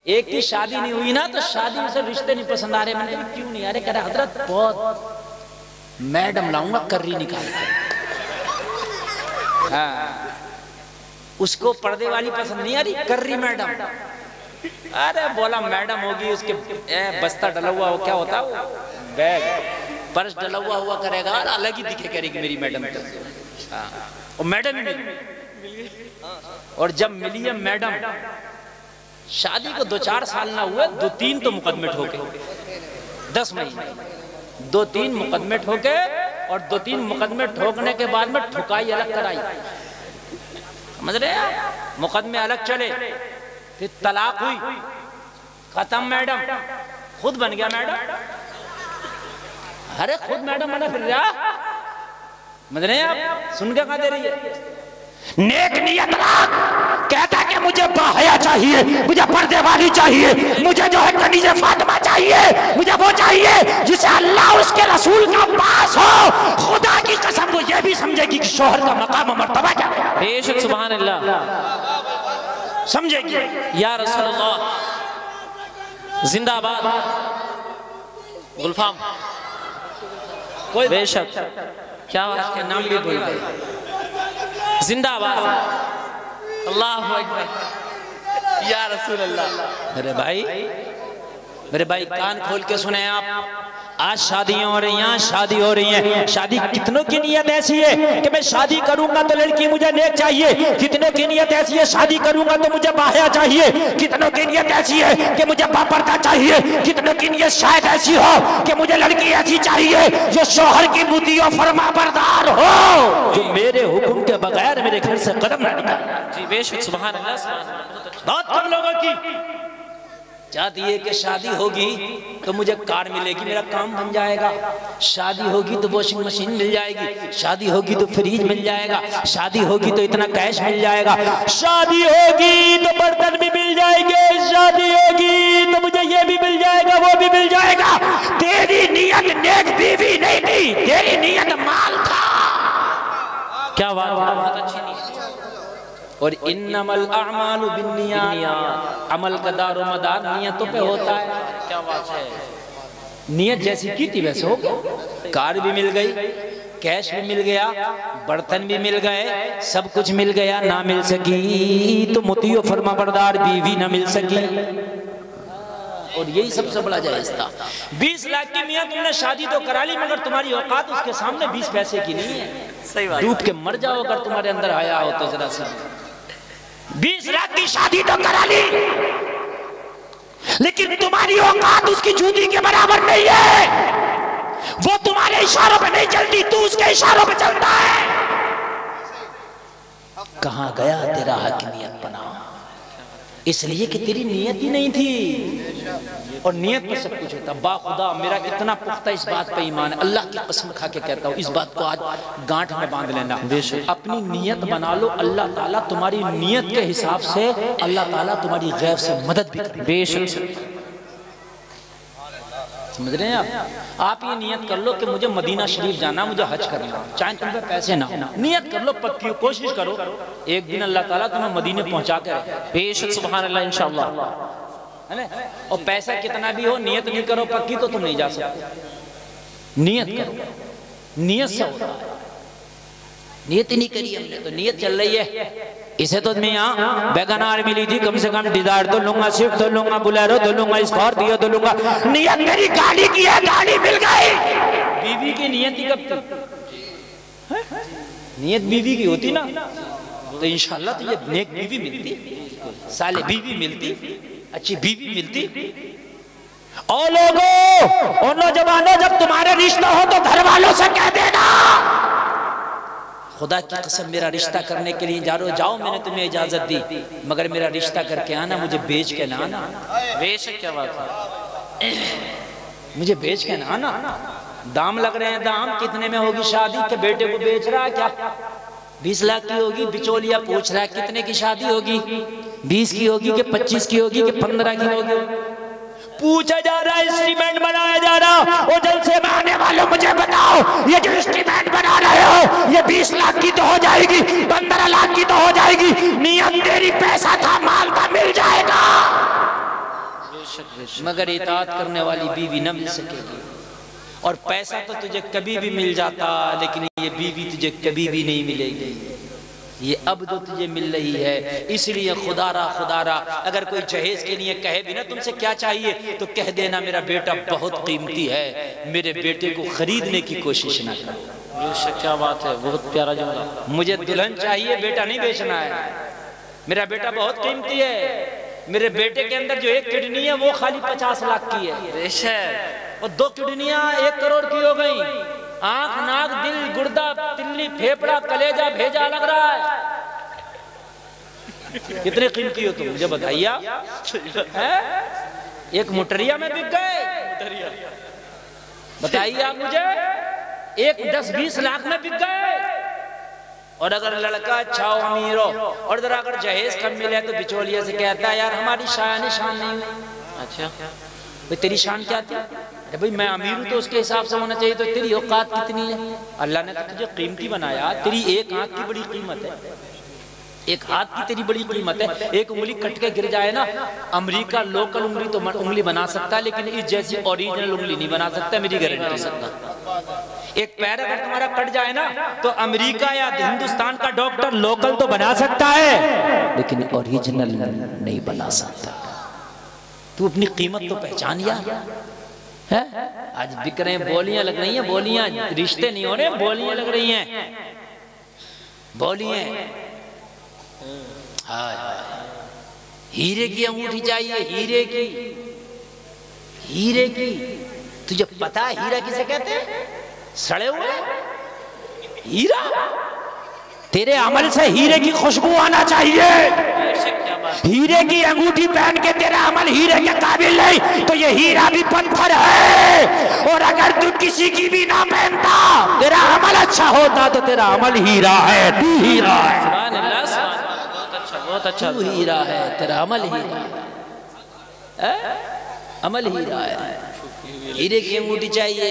एक की शादी नहीं हुई ना तो शादी में से रिश्ते नहीं पसंद आ रहे। मैंने कहा क्यों नहीं आ रहे? कह रहा हजरत बहुत मैडम लाऊंगा कर्री निकाल कर। हाँ, उसको पर्दे वाली पसंद नहीं आ रही, कर्री मैडम। अरे बोला मैडम होगी उसके बस्ता डला हुआ हो, क्या होता है वो बैग पर्स डला हुआ करेगा, अलग ही दिखे करेगी मेरी मैडम तो। हाँ, और मैडम ही मिली। और जब मिली है मैडम, शादी को 2-4 साल ना हुए, 2-3 तो मुकदमे ठोके, 10 महीने 2-3 मुकदमे ठोके। और 2-3 मुकदमे ठोकने के बाद में ठुकाई अलग कराई, समझ रहे हैं? मुकदमे अलग चले, फिर तलाक हुई, खत्म। मैडम खुद बन गया मैडम। अरे खुद मैडम बना फिर रहा, समझ रहे हैं आप? सुन के कहा दे रही है नेक नियत कहता है कि मुझे बाहया चाहिए, मुझे पर्दे वाली चाहिए, मुझे जो है कनीज़े फातिमा चाहिए, मुझे वो चाहिए जिसे अल्लाह उसके रसूल का पास हो। खुदा की कसम वो ये भी समझेगी कि शोहर का मकाम और मर्तबा क्या है। बेशक सुभान अल्लाह, समझेगी। या रसूलल्लाह जिंदाबाद। गुलफाम कोई बेशक, क्या बात के नाम भी भूल गए। जिंदाबाद, अल्लाहु अकबर, या रसूल अल्लाह। मेरे भाई कान खोल के सुने आप। आज शादियां हो रही हैं, शादी हो रही है। शादी कितनों की नीयत ऐसी है कि मैं शादी करूंगा तो लड़की मुझे नेक चाहिए, कितनों की नीयत ऐसी है शादी करूंगा तो मुझे बाहया चाहिए, कितनों की नीयत ऐसी है कि मुझे बापर्दा चाहिए, कितनों की नीयत शायद ऐसी हो कि मुझे लड़की ऐसी चाहिए जो शौहर की मुती और फरमाबरदार हो, जो मेरे हुक्म के बगैर मेरे घर से कदम ना निकाले। जी बेशक सुभान अल्लाह, सुभान अल्लाह। बहुत कम लोगों की चाहती है कि शादी होगी तो मुझे कार मिलेगी, मेरा काम बन जाएगा। शादी होगी तो वॉशिंग मशीन मिल जाएगी, शादी होगी तो फ्रिज मिल जाएगा, शादी होगी तो इतना कैश मिल जाएगा, शादी होगी तो बर्तन भी मिल जाएंगे, शादी होगी तो मुझे ये भी मिल जाएगा, वो भी मिल जाएगा। तेरी नियत नेक बीवी नहीं थी, तेरी नियत माल था। क्या बात है, बहुत अच्छी नीयत। और इन्नमल अअमालु बिन्नियात, अमल का दारो मदार नियतों पे होता है। क्या बात है, नियत जैसी की थी वैसे हो गया। कार भी मिल गई, कैश भी मिल गया, बर्तन भी मिल गए, सब कुछ मिल गया। ना मिल सकी तो मुतियो फरमाबरदार बीवी ना मिल सकी। और यही सबसे बड़ा जायज था। 20 लाख की मियां तुमने शादी तो करा ली, मगर तुम्हारी औकात उसके सामने 20 पैसे की नहीं है। सही बात। डूब के मर जाओ अगर तुम्हारे अंदर आया हो तो जरा सा। 20 लाख की शादी तो करा ली, लेकिन तुम्हारी औकात उसकी जूती के बराबर नहीं है। वो तुम्हारे इशारों पे नहीं चलती, तू उसके इशारों पे चलता है। कहां गया तेरा हकीमियत बना, इसलिए कि तेरी नियत ही नहीं थी। और नियत पर सब कुछ होता। बाखुदा मेरा इतना पुख्ता इस बात पे ईमान है, अल्लाह की कसम खा के कहता हूँ, इस बात को आज गांठ में बांध लेना। अपनी नियत बना लो, अल्लाह ताला तुम्हारी नियत के हिसाब से अल्लाह ताला तुम्हारी गैब से मदद भी करे। बेशक, समझ रहे हैं आप ये नियत कर लो कि मुझे मदीना शरीफ जाना, मुझे हज करना, चाहे तुम पे पैसे ना हो, नियत कर लो, पक्की कोशिश करो, एक दिन अल्लाह ताला तुम्हें मदीने पहुंचा कर। बेशक सुभान अल्लाह, इंशाअल्लाह, है ना? और पैसा कितना भी हो, नियत नहीं करो पक्की तो तुम नहीं जा सकते। नियत करो, नियत से होता है। नियत ही नहीं करी हमने तो नियत चल रही है। इसे तो मैं यहाँ बैगनार मिली थी, कम से कम डिजायर तो लूंगा, स्विफ्ट तो लूंगा, बुलेरो तो लूंगा, स्कॉर्पियो तो लूंगा। नियत मेरी गाड़ी की है, गाड़ी मिल गई। बीवी की नियत ही कब तक? नियत बीवी की होती ना तो इंशाल्लाह तो ये नेक बीवी मिलती, साले बीवी मिलती, अच्छी बीवी मिलती। और लोगों और नौजवानों, जब तुम्हारे रिश्ता हो तो घर वालों से कह देना, खुदा की कसम मेरा रिश्ता करने के लिए जाओ, मैंने तुम्हें इजाजत दी, मगर मेरा रिश्ता करके आना, मुझे बेच के ना आना। बेशक, क्या बात है, मुझे बेच के ना आना। दाम लग रहे हैं, दाम कितने में होगी शादी के बेटे को बेच रहा है क्या? 20 लाख की होगी, बिचौलिया पूछ रहा है कितने की शादी होगी, 20 की होगी कि 25 की होगी कि 15 की होगी, पूछा जा रहा है, इंस्ट्रूमेंट बनाया जा रहा। वो जलसे में आने वालों मुझे बताओ, ये जो इंस्ट्रूमेंट बना रहे हो ये 20 लाख की तो हो जाएगी, 15 लाख की तो हो जाएगी। नियत तेरी पैसा था, माल था, मिल जाएगा। बेशक बेशक। मगर इताअत करने वाली बीवी न मिल सकेगी। और पैसा तो तुझे कभी भी मिल जाता, लेकिन ये बीवी तुझे कभी भी नहीं मिलेगी। ये अब जो तुझे मिल रही है, इसलिए खुदारा अगर कोई जहेज के लिए कहे भी ना तुमसे क्या चाहिए, तो कह देना मेरा बेटा बहुत कीमती है, मेरे बेटे को खरीदने की कोशिश ना करो। बेशक क्या बात है, बहुत प्यारा जुमला। मुझे दुल्हन चाहिए, बेटा नहीं बेचना है। मेरा बेटा बहुत कीमती है। मेरे बेटे के अंदर जो एक किडनी है वो खाली 50 लाख की है। बेशक। और 2 किडनियां 1 करोड़ की हो गई। आंख, नाक, दिल, गुर्दा, तिल्ली, फेफड़ा, कलेजा, भेजा लग रहा है। कितने कीमती हो तुम, मुझे बताइए। एक मुटरिया में बिक गए, बताइए आप मुझे। एक 10-20 लाख में बिक गए। और अगर लड़का अच्छा हो, अमीर हो, और जरा अगर जहेज कम मिले तो बिचौलिए से कहता है यार हमारी शान नहीं हुई। अच्छा भाई तेरी शान क्या थी? अरे भाई मैं अमीर हूं तो उसके हिसाब से होना चाहिए। तो तेरी औकात कितनी है? अल्लाह ने तो तुझे कीमती बनाया। तेरी एक आंख की बड़ी कीमत है, एक हाथ की तेरी बड़ी कीमत है। एक उंगली कट के गिर जाए ना, अमेरिका लोकल उंगली तो उंगली बना सकता है, लेकिन इस जैसी ओरिजिनल उंगली नहीं बना सकता, मेरी गारंटी सकता। एक पैर अगर तुम्हारा कट जाए ना, तो अमेरिका या हिंदुस्तान का डॉक्टर लोकल तो बना सकता है, लेकिन ओरिजिनल नहीं बना सकता। तू अपनी कीमत तो पहचान यार। है आज बिक रहे हैं, बोलियां लग रही हैं, बोलियां, रिश्ते नहीं हो रहे, बोलियां लग रही हैं, बोलियां। हीरे की अंगूठी चाहिए, हीरे की। तुझे पता है हीरा किसे कहते हैं? सड़े हुए हीरा। तेरे अमल से हीरे की खुशबू आना चाहिए। हीरे की अंगूठी पहन के तेरा अमल हीरे के काबिल नहीं, तो ये हीरा भी पत्थर है। और अगर तू किसी की भी ना पहनता, तेरा अमल अच्छा होता, तो तेरा अमल हीरा है, तू हीरा है। बहुत अच्छा, तू हीरा है, तेरा अमल हीरा है, अमल हीरा है। हीरे की अंगूठी चाहिए,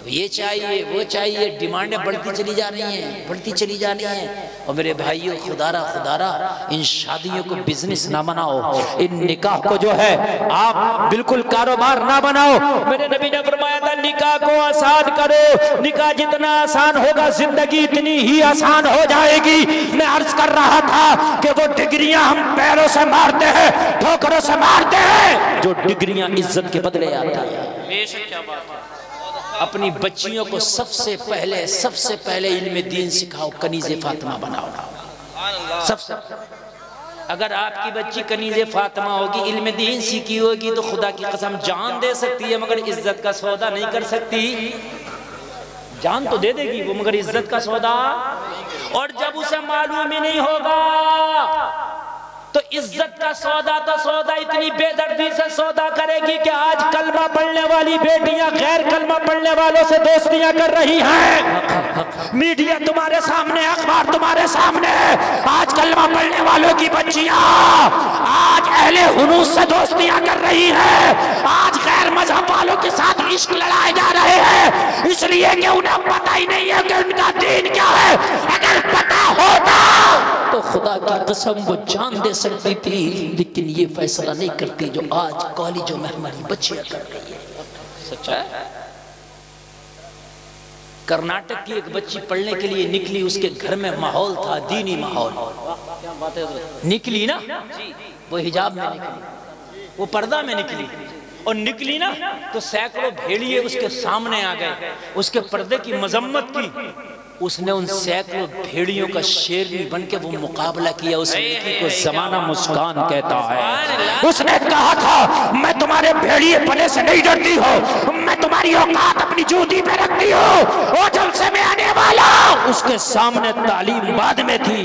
ये चाहिए, वो चाहिए, डिमांडें बढ़ती चली जा रही हैं, बढ़ती चली जा रही हैं। और मेरे भाइयों, खुदारा इन शादियों को बिजनेस ना बनाओ, इन निकाह को जो है आप बिल्कुल कारोबार ना बनाओ। मेरे नबी ने फरमाया था निकाह को आसान करो, निकाह जितना आसान होगा जिंदगी इतनी ही आसान हो जाएगी। मैं अर्ज कर रहा था कि वो डिग्रियां हम पैरों से मारते हैं, ठोकरों से मारते हैं, जो डिग्रियां इज्जत के बदले आती है। बेशक क्या बात है। अपनी बच्चियों को सबसे पहले इल्म दीन सिखाओ, कनीज़े फातिमा बनाओ। सबसे अगर आपकी बच्ची कनीज़े फातिमा होगी, इल्म दीन सीखी होगी, तो खुदा की कसम जान दे सकती है, मगर इज्जत का सौदा नहीं कर सकती। जान तो दे देगी वो, मगर इज्जत का सौदा। और जब उसे मालूम ही नहीं होगा, तो इज्जत का सौदा तो सौदा इतनी बेदर्दी से सौदा करेगी कि आज कलमा पढ़ने वाली बेटियां गैर कलमा पढ़ने वालों से दोस्तियां कर रही हैं। मीडिया तुम्हारे सामने, अखबार तुम्हारे सामने, आज कलमा पढ़ने वालों की बच्चियां आज अहले हुनूस से दोस्तियां कर रही हैं। आज गैर मजहब वालों के साथ इश्क लड़ाए जा रहे हैं, इसलिए कि उन्हें पता ही नहीं है कि उनका दीन क्या है। अगर पता होता तो खुदा की कसम वो जान दे सकती थी, लेकिन ये फैसला नहीं करती जो आज कॉलेजों में हमारी बच्चियां कर रही है। सच्चा है। कर्नाटक की एक बच्ची पढ़ने के लिए निकली, उसके घर में माहौल था, दीनी माहौल। निकली ना, वो हिजाब में निकली, वो पर्दा में निकली, और निकली ना तो सैकड़ों भेड़िए उसके सामने आ गए, उसके पर्दे की मजम्मत की। उसने उन सैकड़ों भेड़ियों का शेरनी बन के वो मुकाबला किया। उस लड़की को जमाना मुस्कान कहता है। उसने कहा था मैं तुम्हारे भेड़िए पने से नहीं डरती हो, मैं तुम्हारी औकात अपनी जूती पे रखती हूँ। और जब से मैं आने वाला, उसके सामने तालीम बाद में थी,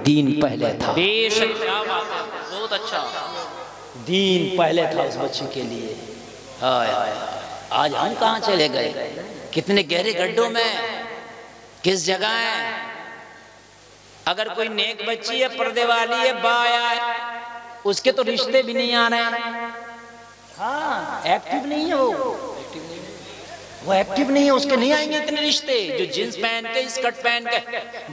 दीन पहले था। बेशक क्या बात है, बहुत अच्छा। दीन पहले था उस बच्चे के लिए। हाय हाय, आज हम कहाँ चले गए, कितने गहरे गड्ढों में, किस जगह है। अगर कोई नेक बच्ची है, पर्दे वाली है, बाया है, उसके तो रिश्ते भी नहीं आ रहे हैं। हाँ, एक्टिव नहीं है वो एक्टिव नहीं है, उसके नहीं आएंगे इतने रिश्ते। जो जींस पहन के, स्कर्ट पहन के,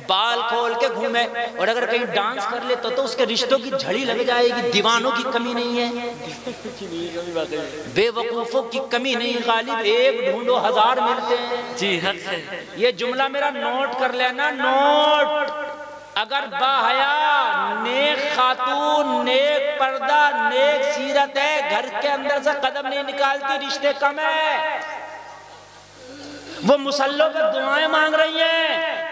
बाल खोल के घूमे और अगर कहीं डांस कर ले तो उसके रिश्तों की झड़ी लग जाएगी। दीवानों की कमी नहीं है, बेवकूफों की कमी नहीं। गालिब एक ढूंढो हज़ार मिलते हैं। जी हाँ, ये जुमला मेरा नोट कर लेना, नोट। अगर बाहया, नेक खातून, नेक पर्दा, नेक सीरत है, घर के अंदर से कदम नहीं निकालती, रिश्ते कम है। वो मुसल्लों पे दुआएं मांग रही हैं।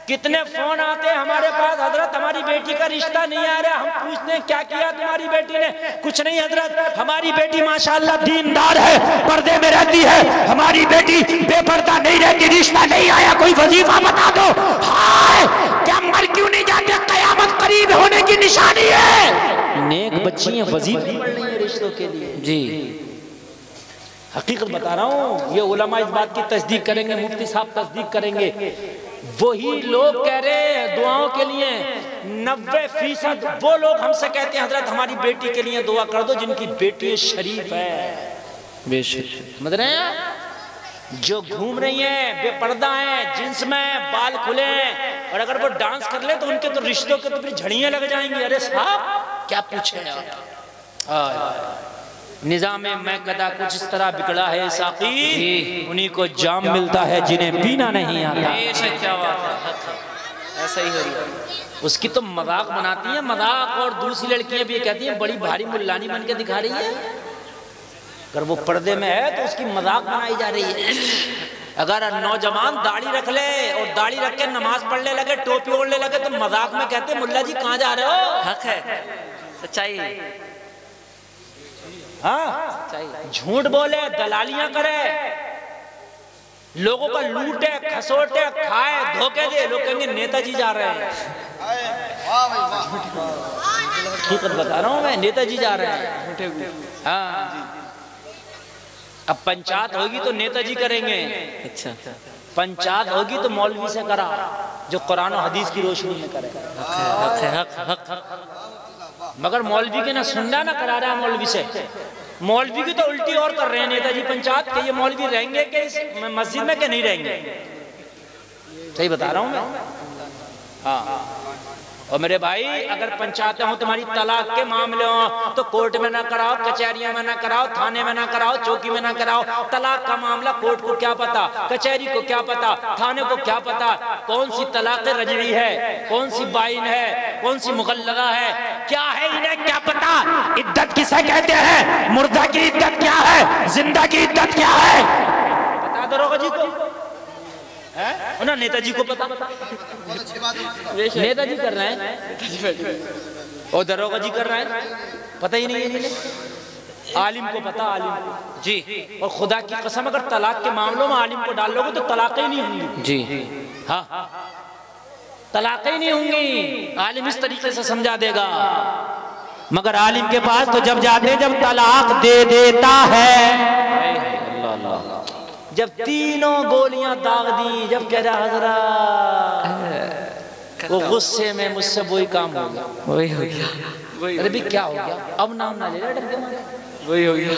कितने फोन आते हैं हमारे पास, हजरत हमारी बेटी का रिश्ता नहीं आ रहा। हम पूछते हैं क्या किया तुम्हारी बेटी ने? कुछ नहीं हजरत, हमारी बेटी माशाल्लाह दीनदार है, पर्दे में रहती है, हमारी बेटी बेपर्दा नहीं रहती, रिश्ता नहीं आया, कोई वजीफा बता दो। हाय, क्या मर क्यों नहीं जाते? कयामत करीब होने की निशानी है। नेक बच्चियां वजीफे पढ़ रही हैं रिश्तों के लिए। जी हकीकत बता रहा हूँ, ये उलमा इस बात की तस्दीक करेंगे, मुफ्ती साहब तस्दीक करेंगे। वही लोग कह रहे हैं दुआओं के लिए, 90% वो लोग हमसे कहते हैं हजरत हमारी बेटी के लिए दुआ कर दो जिनकी बेटी शरीफ है। बेशक समझ रहे हैं? जो घूम रही हैं, बेपर्दा हैं, जींस में बाल खुले हैं, और अगर वो डांस कर ले तो उनके तो रिश्तों के तो फिर झड़ियां लग जाएंगी। अरे साहब क्या पूछे आप। निजाम मैं कदा कुछ इस तरह बिगड़ा है साकी, उन्हीं को जाम मिलता है जिन्हें पीना नहीं आता। क्या बात है, ऐसा ही हो रही है। उसकी तो मजाक बनाती है, मजाक। और दूसरी लड़कियां भी कहती हैं बड़ी भारी मुल्लानी बन के दिखा रही है। अगर वो पर्दे में है तो उसकी मजाक बनाई जा रही है। अगर नौजवान दाढ़ी रख ले और दाढ़ी रख के नमाज पढ़ने लगे, टोपी ओढ़ने लगे, तो मजाक में कहते मुल्ला जी कहाँ जा रहे हो? हक है, सच्चाई है। हाँ, झूठ बोले, दलालियां करे, लोगों का लूटे, खसोटे, खाए, धोखे दे। लोग कहेंगे नेताजी जा रहे हैं। ठीक बता रहा हूं मैं, नेताजी जा रहे हैं। हाँ, अब पंचायत होगी तो नेताजी करेंगे। अच्छा, पंचायत होगी तो मौलवी से करा, जो कुरान और हदीस की रोशनी में करे। मगर मौलवी के ना सुनना ना करा रहा है मौलवी से। मौलवी की तो उल्टी और कर रहे हैं नेताजी पंचायत के। ये मौलवी रहेंगे कि इस मस्जिद में, के नहीं रहेंगे? सही बता रहा हूं मैं। हाँ, और मेरे भाई अगर पंचायतें हो तुम्हारी तलाक के मामले हो तो कोर्ट में ना कराओ, कचहरियों में ना कराओ, थाने में ना कराओ, चौकी में ना कराओ। तलाक का मामला कोर्ट को क्या पता, कचहरी को क्या पता, थाने को क्या पता कौन सी तलाक रजवी है, कौन सी बाइन है, कौन सी मुगल्लदा है, क्या है, इन्हें क्या पता। इद्दत किसे कहते हैं? मुर्दा की इद्दत क्या है? जिंदा की इद्दत क्या है? बता दरोगा जी को है ना, नेताजी को पता। नेताजी कर रहे हैं और दरोगा जी कर रहे हैं, पता ही नहीं है। आलिम को पता, आलिम को। जी, और खुदा की कसम अगर तलाक के मामलों में आलिम को डाल लोगे तो तलाक ही नहीं होंगी। जी हाँ, तलाक ही नहीं होंगी। आलिम इस तरीके से समझा देगा। मगर आलिम के पास तो जब जाते, जब तलाक दे देता है, जब तीनों गोलियां दाग दी, जब कह रहा हजरत वो गुस्से में मुझसे वही काम हो गया, वही हो गया। अरे भी क्या हो गया, अब नाम ना ले रहा, डर के मारे। वही हो गया।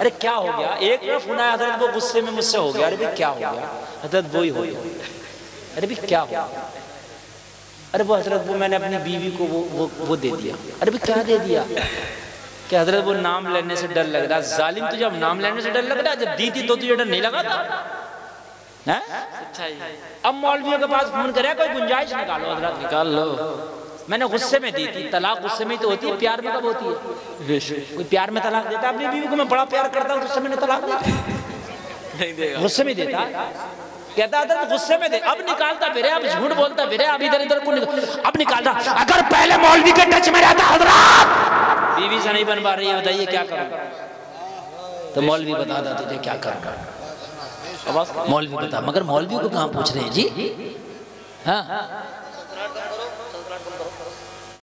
अरे क्या हो गया? एक तरफ सुना हजरत वो गुस्से में मुझसे हो गया। अरे भी क्या हो गया? हजरत वही हो गया। अरे भी क्या हो गया? अरे वो हजरत वो मैंने अपनी बीवी को वो दे दिया। अरे भी क्या दे दिया? कि हजरत वो नाम लेने से डर लग रहा। जालिम तुझे अब नाम लेने से डर लग रहा, जब दी थी तो तुझे डर नहीं लगा था? अब मौलवियों के पास फोन करे, कोई गुंजाइश निकालो हजरत, निकाल लो। मैंने गुस्से में दी थी। तलाक गुस्से में ही तो होती है, प्यार में कब होती है? कोई प्यार में तलाक देता? अपनी बीवी को मैं बड़ा प्यार करता हूँ, गुस्से में तलाक नहीं देगा। गुस्से में देता, कहता था गुस्से में दे। अब निकालता फिर, अब झूठ बोलता फिर, अब इधर इधर को अब निकालता। अगर पहले मौलवी के टच में रहता हजरत, बीवी से नहीं बन पा रही है, बताइए क्या करूं? तो मौलवी बता था तुझे क्या करना। मौलवी बता, मगर मौलवी को कहाँ पूछ रहे हैं जी? हाँ,